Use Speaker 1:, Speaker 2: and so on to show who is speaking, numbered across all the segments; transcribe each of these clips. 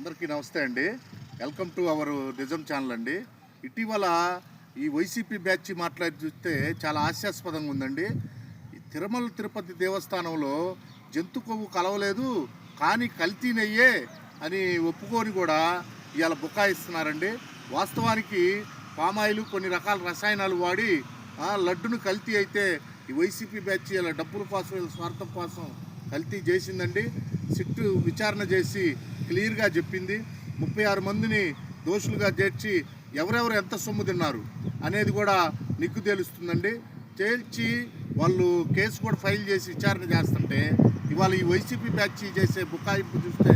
Speaker 1: అందరికీ నమస్తే అండి. వెల్కమ్ టు అవర్ నిజం ఛానల్ అండి. ఇటీవల ఈ వైసీపీ బ్యాచ్ మాట్లాడి చూస్తే చాలా హాస్యాస్పదంగా ఉందండి. ఈ తిరుమల తిరుపతి దేవస్థానంలో జంతు కొవ్వు కలవలేదు కానీ కల్తీ నెయ్యే అని ఒప్పుకొని కూడా ఇవాళ బుకాయిస్తున్నారండి. వాస్తవానికి పామాయిలు కొన్ని రకాల రసాయనాలు వాడి లడ్డును కల్తీ అయితే ఈ వైసీపీ బ్యాచ్ ఇలా డబ్బుల కోసం వీళ్ళ స్వార్థం కోసం కల్తీ చేసిందండి. సిట్టు విచారణ చేసి క్లియర్గా చెప్పింది. 36 మందిని దోషులుగా చేర్చి ఎవరెవరు ఎంత సొమ్ము తిన్నారు అనేది కూడా నిగ్గు తెలుస్తుందండి. చేర్చి వాళ్ళు కేసు కూడా ఫైల్ చేసి విచారణ చేస్తుంటే ఇవాళ ఈ వైసీపీ బ్యాచ్ చేసే బుకాయింపు చూస్తే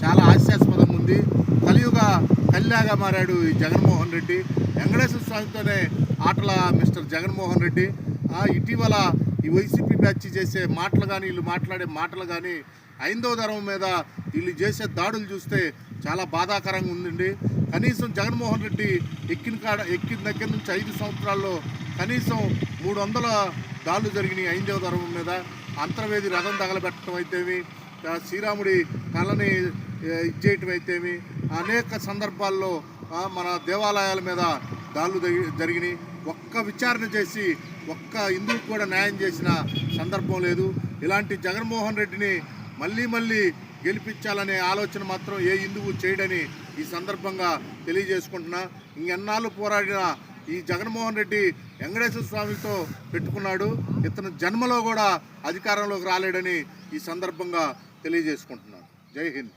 Speaker 1: చాలా హాస్యాస్పదంగా ఉంది. కలియుగ కల్యాగా మారాడు ఈ జగన్మోహన్ రెడ్డి. వెంకటేశ్వర స్వామితోనే ఆటల మిస్టర్ జగన్మోహన్ రెడ్డి. ఇటీవల ఈ వైసీపీ బ్యాచ్ చేసే మాటలు కానీ వీళ్ళు మాట్లాడే మాటలు కానీ హైందవ ధర్మం మీద వీళ్ళు చేసే దాడులు చూస్తే చాలా బాధాకరంగా ఉందండి. కనీసం జగన్మోహన్ రెడ్డి ఎక్కిన దగ్గర నుంచి 5 సంవత్సరాల్లో కనీసం 300 దాడులు జరిగినాయి హైందవ ధర్మం మీద. అంతర్వేది రథం తగలబెట్టడం అయితేమి, శ్రీరాముడి కళని ఇచ్చేయటం అయితేమి, అనేక సందర్భాల్లో మన దేవాలయాల మీద దాడులు జరిగినాయి. ఒక్క విచారణ చేసి ఒక్క హిందువుకు కూడా న్యాయం చేసిన సందర్భం లేదు. ఇలాంటి జగన్మోహన్ రెడ్డిని మళ్ళీ గెలిపించాలనే ఆలోచన మాత్రం ఏ హిందువు చేయడని ఈ సందర్భంగా తెలియజేసుకుంటున్నా. ఇంకెన్నాళ్ళు పోరాడిన ఈ జగన్మోహన్ రెడ్డి వెంకటేశ్వర స్వామితో పెట్టుకున్నాడు. ఇతను జన్మలో కూడా అధికారంలోకి రాలేడని ఈ సందర్భంగా తెలియజేసుకుంటున్నాను. జై హింద్.